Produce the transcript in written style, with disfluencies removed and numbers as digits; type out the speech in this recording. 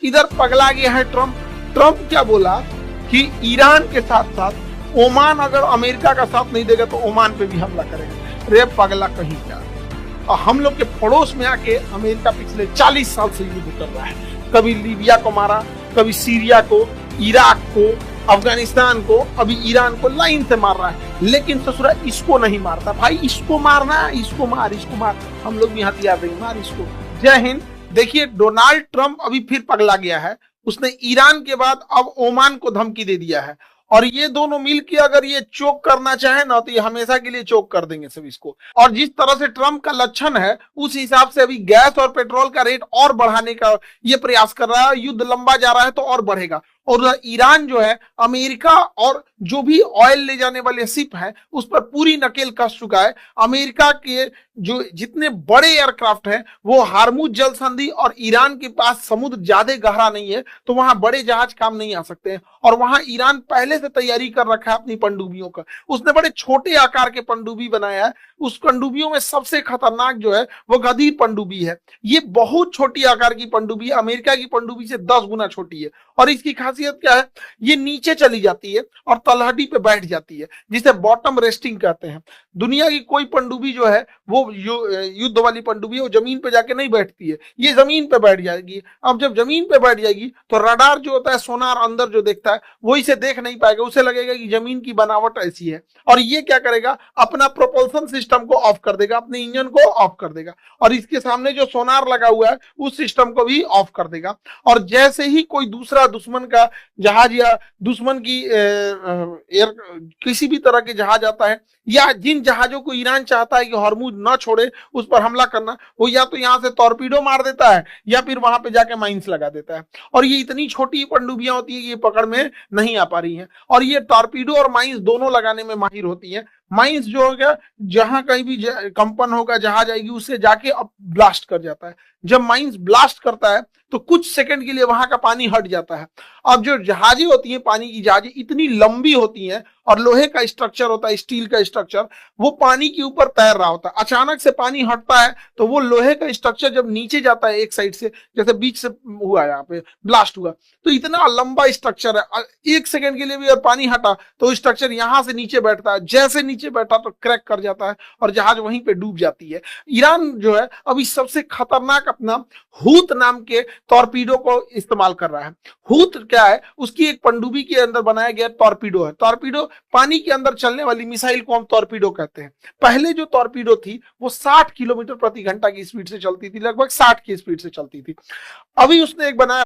इधर पगला गया है ट्रम्प। ट्रम्प क्या बोला कि ईरान के साथ साथ ओमान अगर अमेरिका का साथ नहीं देगा तो ओमान पे भी हमला करेगा। रे पगला कहीं क्या, और हम लोग के पड़ोस में आके अमेरिका पिछले 40 साल से युद्ध कर रहा है। कभी लीबिया को मारा, कभी सीरिया को, इराक को, अफगानिस्तान को, अभी ईरान को लाइन से मार रहा है। लेकिन ससुरा इसको नहीं मारता। भाई इसको मारना, इसको मार, इसको मार, हम लोग भी हथियार देंगे, मार इसको। जय हिंद। देखिए डोनाल्ड ट्रंप अभी फिर पगला गया है। उसने ईरान के बाद अब ओमान को धमकी दे दिया है, और ये दोनों मिलकर अगर ये चोक करना चाहे ना तो ये हमेशा के लिए चोक कर देंगे सब इसको। और जिस तरह से ट्रंप का लक्षण है उस हिसाब से अभी गैस और पेट्रोल का रेट और बढ़ाने का ये प्रयास कर रहा है। युद्ध लंबा जा रहा है तो और बढ़ेगा। और ईरान जो है अमेरिका और जो भी ऑयल ले जाने वाले शिप हैं उस पर पूरी नकेल कस चुका है। अमेरिका के जो जितने बड़े एयरक्राफ्ट हैं वो हार्मुज जल संधि और ईरान के पास समुद्र ज्यादा गहरा नहीं है तो वहां बड़े जहाज काम नहीं आ सकते हैं। और वहां ईरान पहले से तैयारी कर रखा है अपनी पनडुब्बियों का। उसने बड़े छोटे आकार के पनडुब्बी बनाया है। उस पनडुब्बियों में सबसे खतरनाक जो है वो गदीर पनडुब्बी है। ये बहुत छोटी आकार की पनडुब्बी है, अमेरिका की पनडुब्बी से 10 गुना छोटी है। और इसकी खासियत क्या है, ये नीचे चली जाती है और तलहटी पे बैठ जाती है, जिसे बॉटम रेस्टिंग कहते हैं। दुनिया की कोई पनडुब्बी जो है वो युद्ध वाली पनडुब्बी है वो जमीन पे जाके नहीं बैठती है, ये जमीन पे बैठ जाएगी। अब जब जमीन पे बैठ जाएगी तो रडार जो होता है, सोनार अंदर जो देखता है वो इसे देख नहीं पाएगा, उसे लगेगा कि जमीन की बनावट ऐसी है। और ये क्या करेगा, अपना प्रोपल्सन सिस्टम को ऑफ कर देगा, अपने इंजन को ऑफ कर देगा, और इसके सामने जो सोनार लगा हुआ है उस सिस्टम को भी ऑफ कर देगा। और जैसे ही कोई दूसरा दुश्मन का जहाज या दुश्मन की किसी भी तरह के जहाज आता है, या जिन जहाजों को ईरान चाहता है कि हॉर्मुज न छोड़े उस पर हमला करना, वो या तो यहां से टॉर्पीडो मार देता है या फिर वहां पे जाके माइंस लगा देता है। और ये इतनी छोटी पनडुब्बियां होती है कि ये पकड़ में नहीं आ पा रही हैं। और ये टॉर्पीडो और माइंस दोनों लगाने में माहिर होती हैं। माइंस जो होगा, जहां कहीं भी कंपन होगा जहाज आएगी उससे जाके अब ब्लास्ट कर जाता है। जब माइंस ब्लास्ट करता है तो कुछ सेकंड के लिए वहां का पानी हट जाता है। अब जो जहाजें होती हैं, पानी की जहाजें इतनी लंबी होती हैं और लोहे का स्ट्रक्चर होता है, स्टील का स्ट्रक्चर, वो पानी के ऊपर तैर रहा होता है। अचानक से पानी हटता है तो वो लोहे का स्ट्रक्चर जब नीचे जाता है एक साइड से, जैसे बीच से हुआ यहाँ पे ब्लास्ट हुआ, तो इतना लंबा स्ट्रक्चर है, एक सेकंड के लिए भी अगर पानी हटा तो स्ट्रक्चर यहां से नीचे बैठता है, जैसे नीचे बैठा तो क्रैक कर जाता है और जहाज वहीं पे डूब जाती है। ईरान जो है अभी सबसे खतरनाक अपना हूत नाम के टॉर्पीडो को इस्तेमाल कर रहा है। हूत क्या है, उसकी एक पनडुब्बी के अंदर बनाया गया टॉर्पीडो है। टॉर्पीडो पानी के अंदर चलने वाली मिसाइल को हम टॉर्पीडो कहते हैं। पहले जो टॉर्पीडो थी वो 60 किलोमीटर प्रति घंटा की स्पीड से चलती थी, लगभग 60 की स्पीड से चलती थी। अभी उसने एक बनाया